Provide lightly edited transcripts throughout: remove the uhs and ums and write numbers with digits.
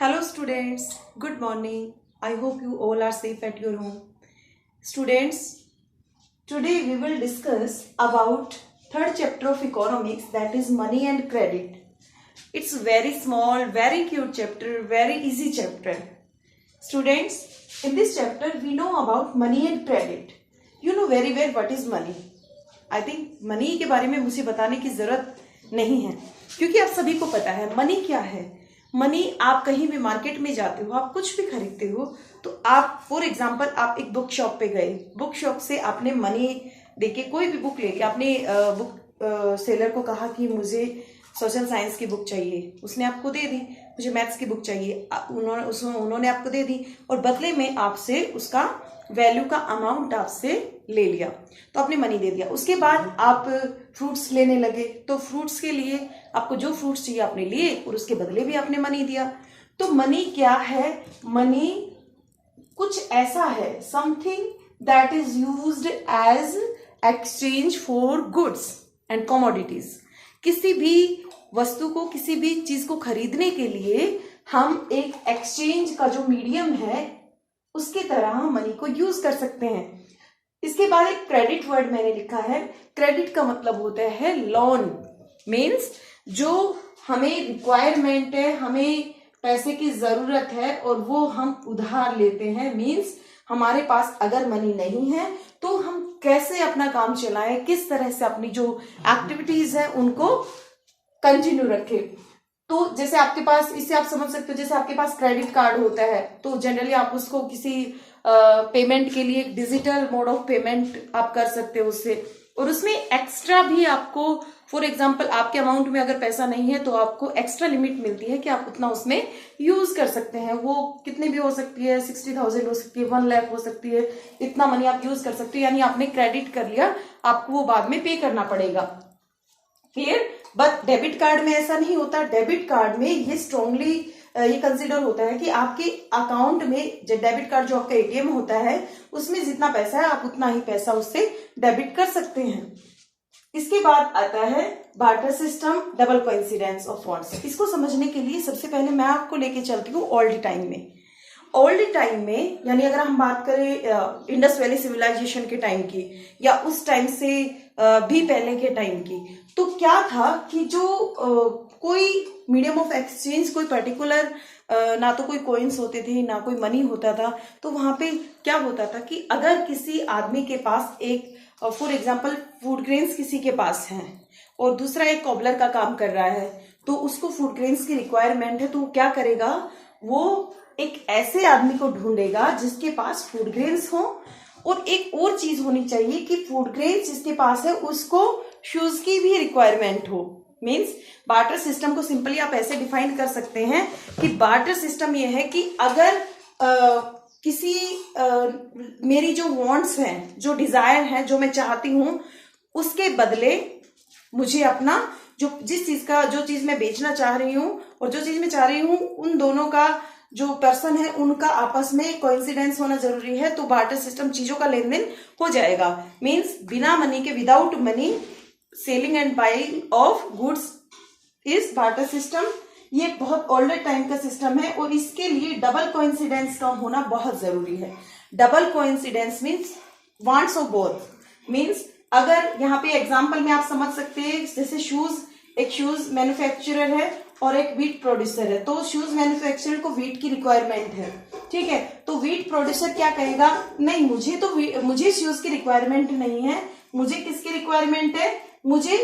Hello students, good morning. I hope you all are safe at your home. Students, today we will discuss about third chapter of economics, that is money and credit. It's very small, very cute chapter, very easy chapter. Students, in this chapter we know about money and credit. You know very well what is money. I think money के बारे में मुझे बताने की जरूरत नहीं है, क्योंकि आप सभी को पता है मनी क्या है। मनी, आप कहीं भी मार्केट में जाते हो, आप कुछ भी खरीदते हो, तो आप फॉर एग्जांपल आप एक बुक शॉप पे गए, बुक शॉप से आपने मनी देके कोई भी बुक लेके आपने बुक सेलर को कहा कि मुझे सोशल साइंस की बुक चाहिए, उसने आपको दे दी। मुझे मैथ्स की बुक चाहिए, उन्होंने आपको दे दी, और बदले में आपसे उसका वैल्यू का अमाउंट आपसे ले लिया, तो आपने मनी दे दिया। उसके बाद आप फ्रूट्स लेने लगे, तो फ्रूट्स के लिए आपको जो फ्रूट्स चाहिए आपने लिए, और उसके बदले भी आपने मनी दिया। तो मनी क्या है? मनी कुछ ऐसा है, something that is used as exchange for goods and commodities. किसी भी वस्तु को, किसी भी चीज को खरीदने के लिए हम एक एक्सचेंज का जो मीडियम है उसकी तरह हम मनी को यूज कर सकते हैं। इसके बाद एक क्रेडिट वर्ड मैंने लिखा है। क्रेडिट का मतलब होता है लोन, मीन्स जो हमें रिक्वायरमेंट है, हमें पैसे की जरूरत है और वो हम उधार लेते हैं। मीन्स हमारे पास अगर मनी नहीं है तो हम कैसे अपना काम चलाएं, किस तरह से अपनी जो एक्टिविटीज है उनको कंटिन्यू रखें। तो जैसे आपके पास, इससे आप समझ सकते हो, जैसे आपके पास क्रेडिट कार्ड होता है तो जनरली आप उसको किसी पेमेंट के लिए डिजिटल मोड ऑफ पेमेंट आप कर सकते हो उससे, और उसमें एक्स्ट्रा भी आपको, फॉर एग्जांपल आपके अमाउंट में अगर पैसा नहीं है तो आपको एक्स्ट्रा लिमिट मिलती है कि आप उतना उसमें यूज कर सकते हैं। वो कितनी भी हो सकती है, 60,000 हो सकती है, 1 लाख हो सकती है, इतना मनी आप यूज कर सकते हो। यानी आपने क्रेडिट कर लिया, आपको वो बाद में पे करना पड़ेगा। क्लियर? बट डेबिट कार्ड में ऐसा नहीं होता। डेबिट कार्ड में ये स्ट्रांगली ये कंसिडर होता है कि आपके अकाउंट में, जो डेबिट कार्ड जो आपका एटीएम होता है उसमें जितना पैसा है आप उतना ही पैसा उससे डेबिट कर सकते हैं। इसके बाद आता है barter system, double coincidence of funds. इसको समझने के लिए सबसे पहले मैं आपको लेके चलती हूँ ओल्ड टाइम में। ओल्ड टाइम में यानी अगर हम बात करें इंडस वैली सिविलाइजेशन के टाइम की, या उस टाइम से भी पहले के टाइम की, तो क्या था कि जो कोई मीडियम ऑफ एक्सचेंज, कोई पर्टिकुलर ना तो कोई कॉइन्स होते थे ना कोई मनी होता था। तो वहां पे क्या होता था कि अगर किसी आदमी के पास एक, फॉर एग्जांपल फूड ग्रेन्स किसी के पास है और दूसरा एक कॉबलर का काम कर रहा है, तो उसको फूड ग्रेन्स की रिक्वायरमेंट है, तो वो क्या करेगा, वो एक ऐसे आदमी को ढूंढेगा जिसके पास फूड ग्रेन्स हो, और एक और चीज होनी चाहिए कि फूड ग्रेन्स जिसके पास है उसको शूज की भी रिक्वायरमेंट हो। मीन्स बार्टर सिस्टम को सिंपली आप ऐसे डिफाइन कर सकते हैं कि बार्टर सिस्टम ये है कि अगर किसी मेरी जो वांट्स हैं, जो डिजायर है, जो मैं चाहती हूं, उसके बदले मुझे अपना जो चीज मैं बेचना चाह रही हूं और जो चीज मैं चाह रही हूं, उन दोनों का जो पर्सन है उनका आपस में कोइंसिडेंस होना जरूरी है, तो बार्टर सिस्टम चीजों का लेन देन हो जाएगा। मीन्स बिना मनी के, without money selling and buying of goods is barter system. ये बहुत ओल्डर टाइम का सिस्टम है और इसके लिए डबल कोइंसिडेंस का होना बहुत जरूरी है। Double coincidence means wants of both. Means अगर यहाँ पे एग्जांपल में आप समझ सकते हैं, जैसे शूज, एक शूज मैन्युफैक्चरर है और एक वीट प्रोड्यूसर है, तो शूज मैन्युफैक्चरर को वीट की रिक्वायरमेंट है, ठीक है। तो वीट प्रोड्यूसर क्या कहेगा, नहीं मुझे शूज की रिक्वायरमेंट नहीं है, मुझे किसकी रिक्वायरमेंट है, मुझे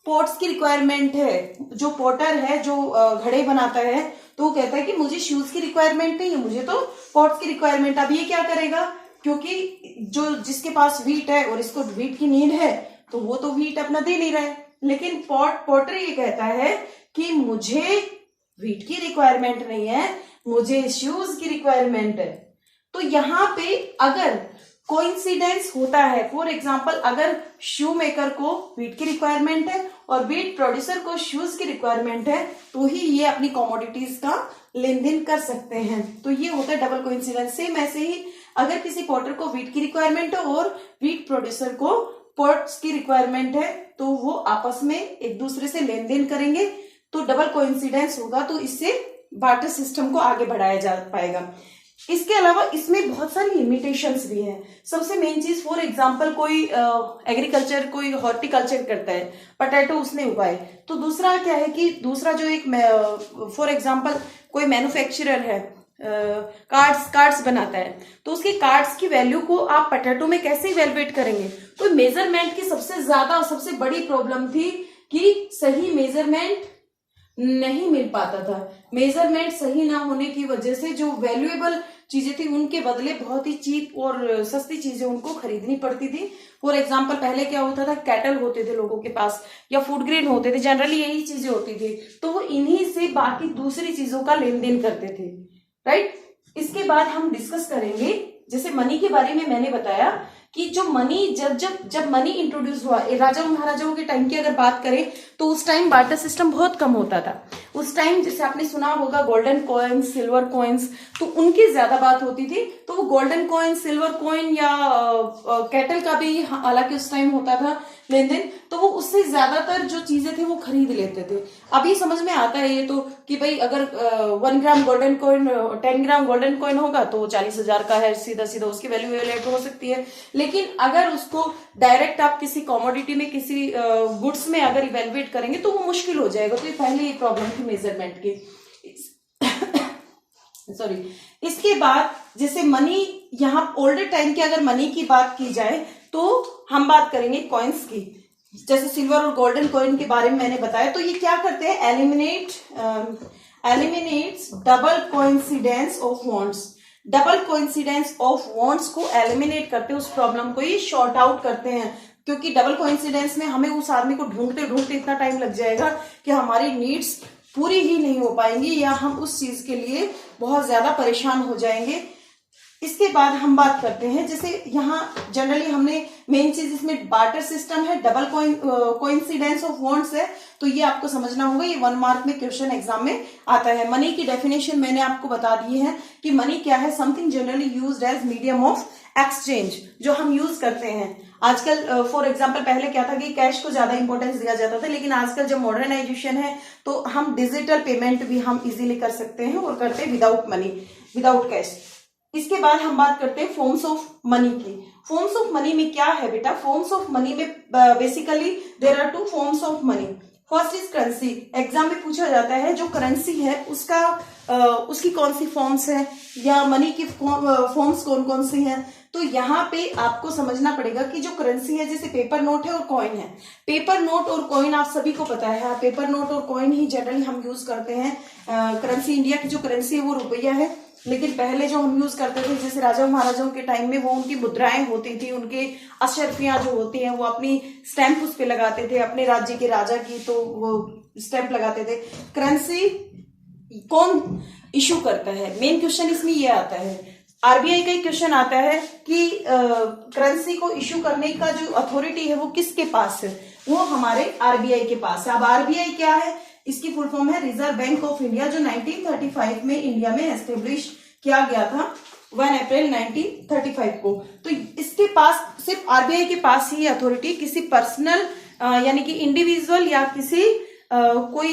पोट्स की रिक्वायरमेंट है। जो पोटर है, जो घड़े बनाता है, तो वो कहता है कि मुझे शूज की रिक्वायरमेंट नहीं है, मुझे तो पोट्स की रिक्वायरमेंट। अब ये क्या करेगा, क्योंकि जो जिसके पास वीट है और इसको वीट की नीड है, तो वो तो वीट अपना दे नहीं रहा है, लेकिन पोटर ये कहता है कि मुझे वीट की रिक्वायरमेंट नहीं है, मुझे शूज की रिक्वायरमेंट है। तो यहाँ पे अगर कोइंसिडेंस होता है, फॉर एग्जांपल अगर शू मेकर को वीट की रिक्वायरमेंट है और वीट प्रोड्यूसर को शूज की रिक्वायरमेंट है, तो ही ये अपनी कमोडिटीज का लेन देन कर सकते हैं। तो ये होता है डबल कोइंसिडेंस। सेम ऐसे ही अगर किसी पोटर को वीट की रिक्वायरमेंट है और वीट प्रोड्यूसर को पोट्स की रिक्वायरमेंट है, तो वो आपस में एक दूसरे से लेन देन करेंगे, तो डबल कोइंसिडेंस होगा। तो इससे बार्टर सिस्टम को आगे बढ़ाया जा पाएगा। इसके अलावा इसमें बहुत सारी लिमिटेशंस भी हैं। सबसे मेन चीज, फॉर एग्जांपल कोई एग्रीकल्चर, कोई हॉर्टिकल्चर करता है, पोटैटो उसने उगाए, तो दूसरा क्या है कि दूसरा जो एक फॉर एग्जांपल कोई मैन्युफैक्चरर है, कार्ड्स बनाता है, तो उसके कार्ड्स की वैल्यू को आप पोटैटो में कैसे इवेलुएट करेंगे? तो मेजरमेंट की सबसे ज्यादा और सबसे बड़ी प्रॉब्लम थी कि सही मेजरमेंट नहीं मिल पाता था। मेजरमेंट सही ना होने की वजह से जो वैल्यूएबल चीजें थी उनके बदले बहुत ही चीप और सस्ती चीजें उनको खरीदनी पड़ती थी। फॉर एग्जांपल पहले क्या होता था, कैटल होते थे लोगों के पास या फूड ग्रेन होते थे, जनरली यही चीजें होती थी, तो वो इन्हीं से बाकी दूसरी चीजों का लेन देन करते थे, राइट। इसके बाद हम डिस्कस करेंगे, जैसे मनी के बारे में मैंने बताया कि जो मनी जब मनी इंट्रोड्यूस हुआ, राजा महाराजाओं के टाइम की अगर बात करें तो उस टाइम बार्टर सिस्टम बहुत कम होता था। उस टाइम जैसे आपने सुना होगा गोल्डन कॉइन्स, सिल्वर कॉइन्स, तो उनकी ज्यादा बात होती थी। तो वो गोल्डन कॉइन, सिल्वर कॉइन या कैटल का भी हालांकि उस टाइम होता था लेन देन, तो वो उससे ज्यादातर जो चीजें थे वो खरीद लेते थे। अभी समझ में आता है ये तो कि भाई अगर 1 ग्राम गोल्डन कॉइन, 10 ग्राम गोल्डन कॉइन होगा तो 40,000 का है, सीधा सीधा उसकी वैल्यू एवेलेबल हो सकती है। लेकिन अगर उसको डायरेक्ट आप किसी कमोडिटी में, किसी गुड्स में अगर इवेल्युएट करेंगे तो वो मुश्किल हो जाएगा। तो ये पहले ही प्रॉब्लम थी मेजरमेंट की। सॉरी। इसके बाद जैसे मनी, यहाँ ओल्डर टाइम की अगर मनी की बात की जाए तो हम बात करेंगे कॉइन्स की। जैसे सिल्वर और गोल्डन कॉइन के बारे में मैंने बताया, तो ये क्या करते हैं, eliminates double coincidence of wants. Double coincidence of wants को एलिमिनेट करते हैं, उस प्रॉब्लम को ये शॉर्ट आउट करते हैं। क्योंकि डबल कोइंसिडेंस में हमें उस आदमी को ढूंढते ढूंढते इतना टाइम लग जाएगा कि हमारी नीड्स पूरी ही नहीं हो पाएंगी या हम उस चीज के लिए बहुत ज्यादा परेशान हो जाएंगे। इसके बाद हम बात करते हैं, जैसे यहाँ जनरली हमने मेन चीज इसमें बार्टर सिस्टम है, डबल कोइंसिडेंस ऑफ वॉन्ट्स है, तो ये आपको समझना होगा, ये 1 मार्क में क्वेश्चन एग्जाम में आता है। मनी की डेफिनेशन मैंने आपको बता दी है कि मनी क्या है, something generally used as medium of exchange, जो हम यूज करते हैं आजकल। फॉर एग्जांपल पहले क्या था कि कैश को ज्यादा इंपॉर्टेंस दिया जाता था, लेकिन आजकल जब मॉडर्नाइजेशन है तो हम डिजिटल पेमेंट भी हम इजीली कर सकते हैं और करते हैं विदाउट मनी, विदाउट कैश। इसके बाद हम बात करते हैं फॉर्म्स ऑफ मनी की। फॉर्म्स ऑफ मनी में क्या है बेटा, फॉर्म्स ऑफ मनी में basically there are 2 forms of money. First is currency. Exam में पूछा जाता है जो करेंसी है उसका उसकी कौन सी फॉर्म्स है या मनी की फॉर्म्स कौन कौन सी हैं। तो यहाँ पे आपको समझना पड़ेगा कि जो करेंसी है, जैसे पेपर नोट है और कॉइन है। पेपर नोट और कॉइन आप सभी को पता है, पेपर नोट और कॉइन ही जनरली हम यूज करते हैं। करेंसी, इंडिया की जो करेंसी है वो रुपया है, लेकिन पहले जो हम यूज करते थे जैसे राजा महाराजाओं के टाइम में वो उनकी मुद्राएं होती थी, उनके अशर्फियां जो होती हैं वो अपनी स्टैंप उस पे लगाते थे, अपने राज्य के राजा की तो वो स्टैंप लगाते थे। करेंसी कौन इशू करता है, मेन क्वेश्चन इसमें ये आता है। आरबीआई का ही क्वेश्चन आता है कि करेंसी को इशू करने का जो अथॉरिटी है वो किसके पास है, वो हमारे आरबीआई के पास है। अब आरबीआई क्या है, इसकी फुल फॉर्म है रिजर्व बैंक ऑफ इंडिया, जो 1935 में इंडिया में एस्टेब्लिश किया गया था 1 अप्रैल 1935 को। तो इसके पास, सिर्फ आरबीआई के पास ही अथॉरिटी, किसी पर्सनल यानी कि इंडिविजुअल या किसी कोई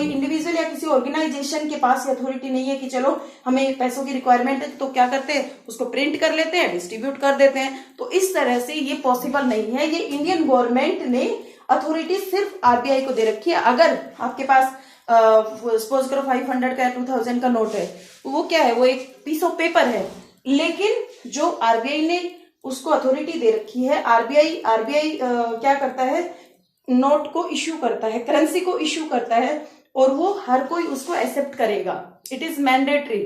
इंडिविजुअल या किसी ऑर्गेनाइजेशन के पास अथॉरिटी नहीं है कि चलो हमें पैसों की रिक्वायरमेंट है तो क्या करते हैं, उसको प्रिंट कर लेते हैं, डिस्ट्रीब्यूट कर देते हैं। तो इस तरह से ये पॉसिबल नहीं है। ये इंडियन गवर्नमेंट ने अथॉरिटी सिर्फ आरबीआई को दे रखी है। अगर आपके पास सपोज करो 500 का 2000 का नोट है, वो क्या है, वो एक पीस ऑफ पेपर है, लेकिन जो आरबीआई ने उसको अथॉरिटी दे रखी है, आरबीआई क्या करता है, नोट को इश्यू करता है, करेंसी को इश्यू करता है और वो हर कोई उसको एक्सेप्ट करेगा, इट इज मैंडेटरी।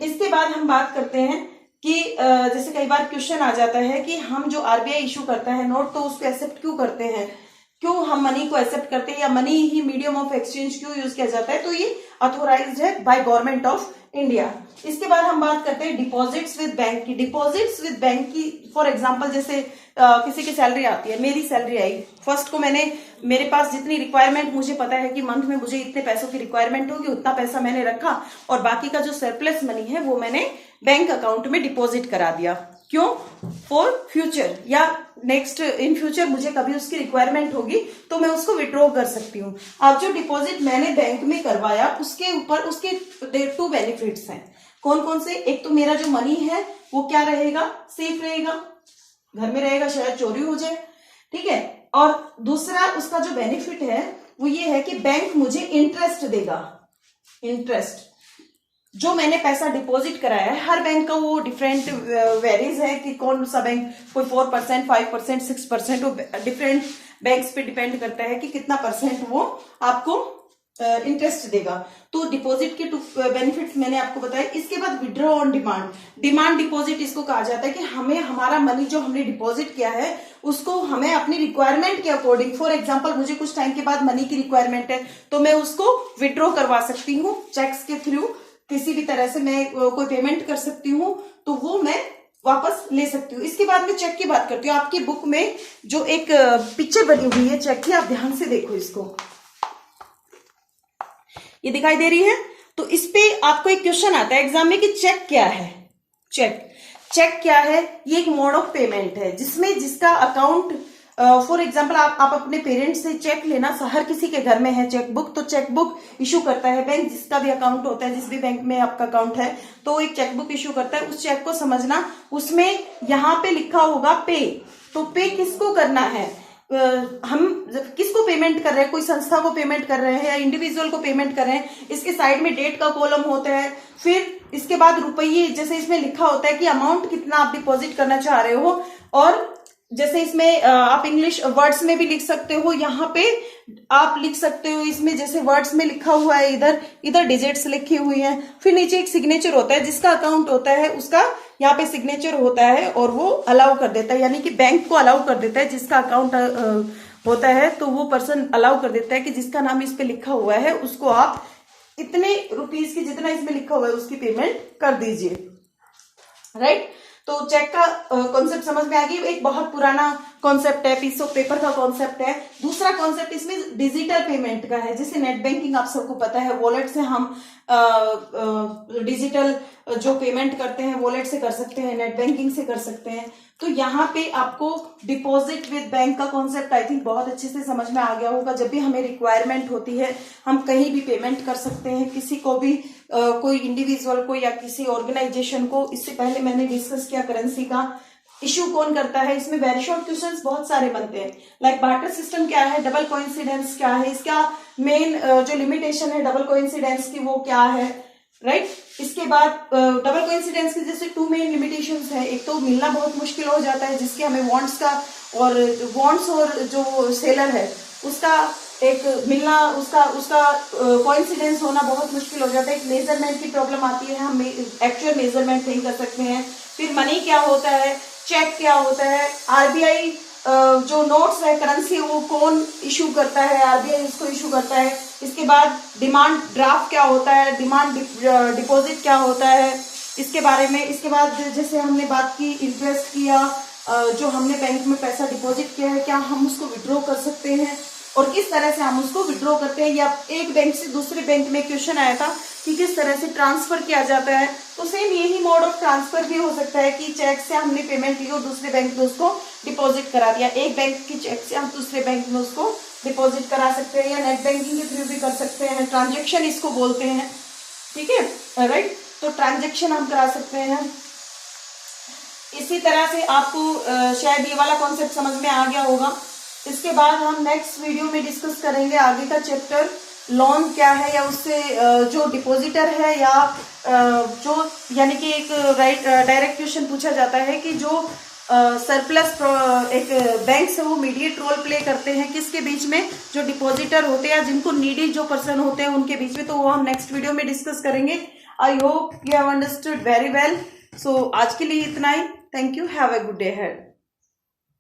इसके बाद हम बात करते हैं कि जैसे कई बार क्वेश्चन आ जाता है कि हम जो आरबीआई इशू करता है नोट तो उसको एक्सेप्ट क्यों करते हैं, क्यों हम मनी को एक्सेप्ट करते हैं या money he medium of exchange क्यों यूज किया जाता है। तो ये ऑथोराइज्ड है बाय गवर्नमेंट ऑफ इंडिया। इसके बाद हम बात करते हैं डिपॉजिट्स विद बैंक की। डिपॉजिट्स विद बैंक की फॉर एग्जांपल जैसे किसी की सैलरी आती है, मेरी सैलरी आई, फर्स्ट को मेरे पास जितनी रिक्वायरमेंट मुझे पता है कि मंथ में मुझे इतने पैसों की रिक्वायरमेंट होगी, उतना पैसा मैंने रखा और बाकी का जो सरप्लस मनी है वो मैंने बैंक अकाउंट में डिपॉजिट करा दिया। क्यों, फॉर फ्यूचर, या नेक्स्ट इन फ्यूचर मुझे कभी उसकी रिक्वायरमेंट होगी तो मैं उसको विड्रॉ कर सकती हूँ। अब जो डिपॉजिट मैंने बैंक में करवाया उसके ऊपर उसके 2 बेनिफिट्स हैं। कौन कौन से? एक तो मेरा जो मनी है वो क्या रहेगा, सेफ रहेगा, घर में रहेगा, शायद चोरी हो जाए, ठीक है। और दूसरा उसका जो बेनिफिट है वो ये है कि बैंक मुझे इंटरेस्ट देगा। इंटरेस्ट जो मैंने पैसा डिपॉजिट कराया है, हर बैंक का वो डिफरेंट वेरीज है कि कौन सा बैंक, कोई 4%, 5%, 6%, वो डिफरेंट बैंक्स पे डिपेंड करता है कि कितना परसेंट वो आपको इंटरेस्ट देगा। तो डिपॉजिट के 2 बेनिफिट्स मैंने आपको बताया। इसके बाद withdraw on demand, demand deposit इसको कहा जाता है कि हमें हमारा मनी जो हमने डिपॉजिट किया है उसको हमें अपनी रिक्वायरमेंट के अकॉर्डिंग, फॉर एग्जांपल मुझे कुछ टाइम के बाद मनी की रिक्वायरमेंट है तो मैं उसको विड्रॉ करवा सकती हूँ चेक्स के थ्रू, किसी भी तरह से मैं कोई पेमेंट कर सकती हूँ तो वो मैं वापस ले सकती हूँ। इसके बाद मैं चेक की बात करती हूँ। आपकी बुक में जो एक पिक्चर बनी हुई है चेक की, आप ध्यान से देखो इसको, ये दिखाई दे रही है। तो इस पे आपको एक क्वेश्चन आता है एग्जाम में कि चेक क्या है। चेक क्या है? ये एक मोड ऑफ पेमेंट है जिसमें जिसका अकाउंट, फॉर एग्जाम्पल आप अपने पेरेंट्स से चेक लेना, हर किसी के घर में है चेकबुक, तो चेकबुक इशू करता है बैंक, जिसका भी अकाउंट होता है, जिस भी बैंक में आपका अकाउंट है तो एक चेकबुक इशू करता है। उस चेक को समझना, उसमें यहाँ पे लिखा होगा पे, तो पे किसको करना है, हम किसको पेमेंट कर रहे हैं, कोई संस्था को पेमेंट कर रहे हैं या इंडिविजुअल को पेमेंट कर रहे हैं। इसके साइड में डेट का कॉलम होता है, फिर इसके बाद रुपये, जैसे इसमें लिखा होता है कि अमाउंट कितना आप डिपॉजिट करना चाह रहे हो, और जैसे इसमें आप इंग्लिश वर्ड्स में भी लिख सकते हो, यहाँ पे आप लिख सकते हो इसमें जैसे वर्ड्स में लिखा हुआ है, इधर डिजिट्स लिखी हुई हैं, फिर नीचे एक सिग्नेचर होता है, जिसका अकाउंट होता है उसका यहाँ पे सिग्नेचर होता है और वो अलाउ कर देता है, यानी कि बैंक को अलाउ कर देता है, जिसका अकाउंट होता है तो वो पर्सन अलाउ कर देता है कि जिसका नाम इस पे लिखा हुआ है उसको आप इतने रुपीज की, जितना इसमें लिखा हुआ है उसकी पेमेंट कर दीजिए, राइट। तो चेक का कॉन्सेप्ट समझ में आ गई। एक बहुत पुराना कॉन्सेप्ट है, पीस ऑफ पेपर का कॉन्सेप्ट है। दूसरा कॉन्सेप्ट इसमें डिजिटल पेमेंट का है, जैसे नेट बैंकिंग आप सबको पता है, वॉलेट से हम डिजिटल जो पेमेंट करते हैं वॉलेट से कर सकते हैं, नेट बैंकिंग से कर सकते हैं। तो यहाँ पे आपको डिपॉजिट विद बैंक का कॉन्सेप्ट आई थिंक बहुत अच्छे से समझ में आ गया होगा। जब भी हमें रिक्वायरमेंट होती है हम कहीं भी पेमेंट कर सकते हैं, किसी को भी, कोई इंडिविजुअल को या किसी ऑर्गेनाइजेशन को। इससे पहले मैंने डिस्कस किया करेंसी का इश्यू कौन करता है, इसमें वेरी शॉर्ट क्वेश्चंस बहुत सारे बनते हैं, लाइक बार्टर सिस्टम क्या है, डबल कोइंसिडेंस क्या है, इसका मेन जो लिमिटेशन है डबल कोइंसिडेंस की वो क्या है, राइट। इसके बाद डबल कोइंसिडेंस की जैसे 2 मेन लिमिटेशंस है, एक तो मिलना बहुत मुश्किल हो जाता है, जिसके हमें वॉन्ट्स और जो सेलर है उसका एक मिलना, उसका कोइंसिडेंस होना बहुत मुश्किल हो जाता है। एक मेजरमेंट की प्रॉब्लम आती है, हम एक्चुअल मेजरमेंट नहीं कर सकते हैं। फिर मनी क्या होता है, चेक क्या होता है, आरबीआई जो नोट्स है, करेंसी, वो कौन इशू करता है, आरबीआई इसको इशू करता है। इसके बाद डिमांड ड्राफ्ट क्या होता है, डिमांड डिपॉजिट क्या होता है, इसके बारे में। इसके बाद जैसे हमने बात की इंटरेस्ट किया, जो हमने बैंक में पैसा डिपॉजिट किया है क्या हम उसको विड्रॉ कर सकते हैं और किस तरह से हम उसको विड्रॉ करते हैं, या एक बैंक से दूसरे बैंक में क्वेश्चन आया था कि किस तरह से ट्रांसफर किया जाता है, तो सेम यही मोड ऑफ ट्रांसफर भी हो सकता है कि चेक से हमने पेमेंट ली और दूसरे बैंक में उसको डिपॉजिट करा दिया। एक बैंक की चेक से हम दूसरे बैंक में उसको डिपॉजिट करा सकते हैं, या नेट बैंकिंग के थ्रू भी कर सकते हैं, ट्रांजेक्शन इसको बोलते हैं, ठीक है, राइट। तो ट्रांजेक्शन हम करा सकते हैं। इसी तरह से आपको शायद ये वाला कॉन्सेप्ट समझ में आ गया होगा। इसके बाद हम नेक्स्ट वीडियो में डिस्कस करेंगे आगे का चैप्टर, लोन क्या है, या उससे जो डिपॉजिटर है, या जो यानी कि एक डायरेक्ट क्वेश्चन पूछा जाता है कि जो सरप्लस एक बैंक से वो मीडिएट रोल प्ले करते हैं किसके बीच में, जो डिपॉजिटर होते हैं या जिनको नीडी जो पर्सन होते हैं उनके बीच में, तो वो हम नेक्स्ट वीडियो में डिस्कस करेंगे। I hope you have understood very well. So आज के लिए इतना ही। Thank you, have a good day ahead.